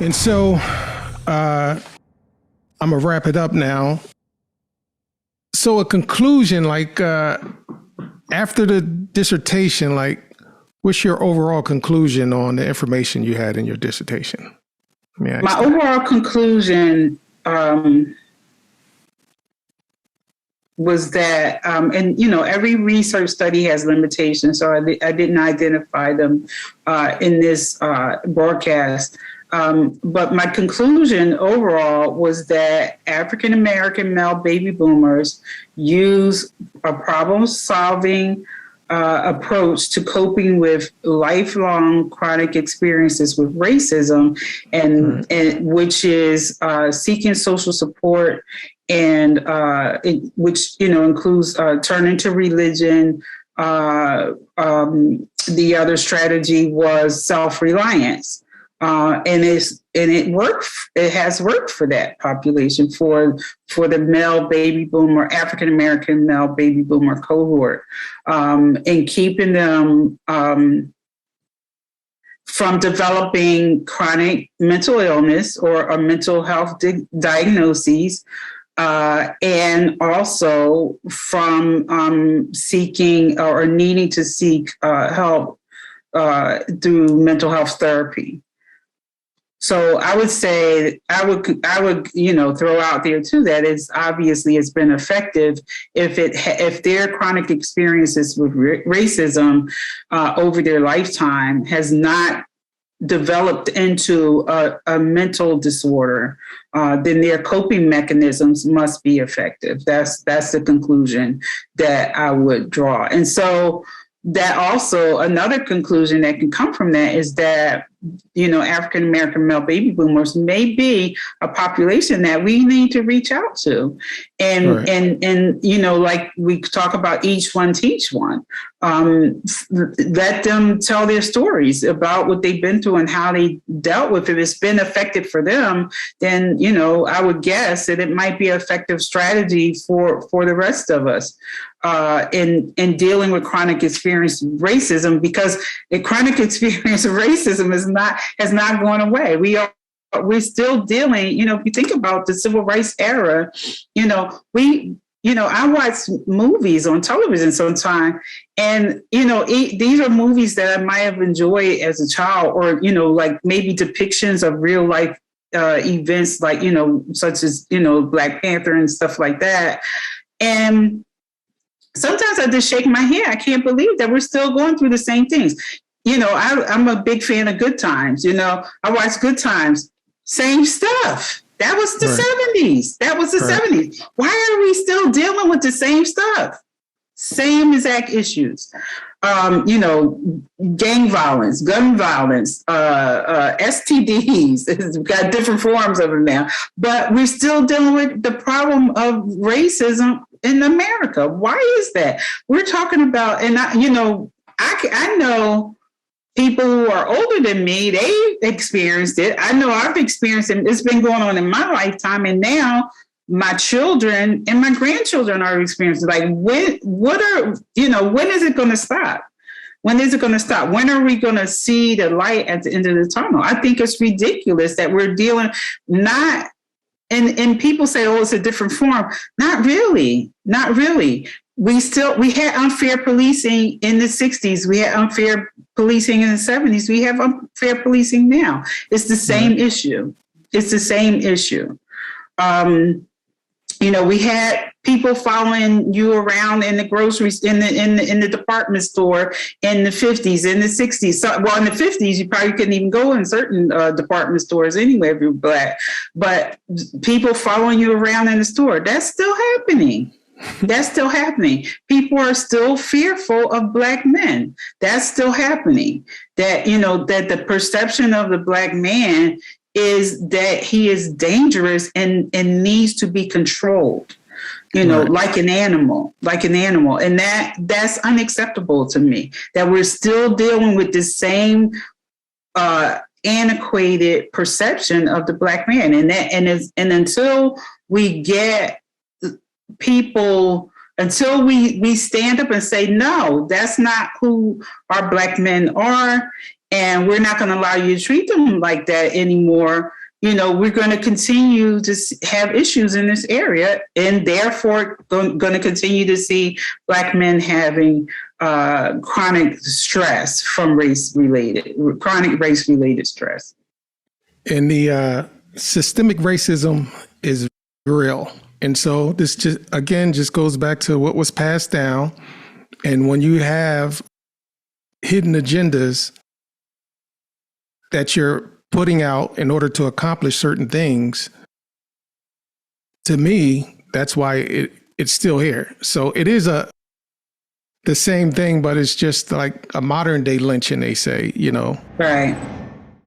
And so I'm going to wrap it up now. So a conclusion, like after the dissertation, like what's your overall conclusion on the information you had in your dissertation? My overall conclusion was that, and every research study has limitations, so I didn't identify them in this broadcast. But my conclusion overall was that African American male baby boomers use a problem-solving approach to coping with lifelong chronic experiences with racism, and which is seeking social support, and which includes turning to religion. The other strategy was self-reliance. And it worked. It has worked for that population, for the male baby boomer, African American male baby boomer cohort, in keeping them from developing chronic mental illness or a mental health diagnoses, and also from seeking or needing to seek help through mental health therapy. So I would say I would throw out there too that it's been effective if their chronic experiences with racism over their lifetime has not developed into a mental disorder, then their coping mechanisms must be effective. That's the conclusion that I would draw. And so that also another conclusion that can come from that is that African American male baby boomers may be a population that we need to reach out to, and like we talk about, each one teach one. Let them tell their stories about what they've been through and how they dealt with it. If it's been effective for them, then I would guess that it might be an effective strategy for the rest of us in dealing with chronic experience racism, because the chronic experience of racism has not gone away. We're still dealing, if you think about the civil rights era, I watch movies on television sometimes, and these are movies that I might have enjoyed as a child, or like maybe depictions of real life events, like such as Black Panther and stuff like that. And sometimes I just shake my head. I can't believe that we're still going through the same things. I'm a big fan of Good Times. I watch Good Times. Same stuff. That was the 70s. That was the 70s. Why are we still dealing with the same stuff? Same exact issues. Gang violence, gun violence, STDs. It's got different forms of it now. But we're still dealing with the problem of racism in America. Why is that? We're talking about, and I know people who are older than me, they experienced it. I know I've experienced it. It's been going on in my lifetime, and now my children and my grandchildren are experiencing it. Like, when is it going to stop? When is it going to stop? When are we going to see the light at the end of the tunnel? I think it's ridiculous that we're dealing not. And people say, oh, it's a different form. Not really. Not really. We had unfair policing in the 60s. We had unfair policing in the 70s. We have unfair policing now. It's the same issue. It's the same issue. We had people following you around in the groceries, in the department store in the 50s, in the 60s. So, in the 50s, you probably couldn't even go in certain department stores anyway if you're Black. But people following you around in the store, that's still happening. That's still happening. People are still fearful of Black men. That's still happening. That the perception of the Black man is that he is dangerous and needs to be controlled, like an animal. And that's unacceptable to me, that we're still dealing with the same antiquated perception of the Black man. And until we get people, until we stand up and say, no, that's not who our Black men are, and we're not going to allow you to treat them like that anymore, we're going to continue to have issues in this area, and therefore going to continue to see Black men having chronic stress from chronic race-related stress. And the systemic racism is real. And so this just goes back to what was passed down. And when you have hidden agendas that you're putting out in order to accomplish certain things, to me, that's why it's still here. So it is the same thing, but it's just like a modern day lynching, they say, Right.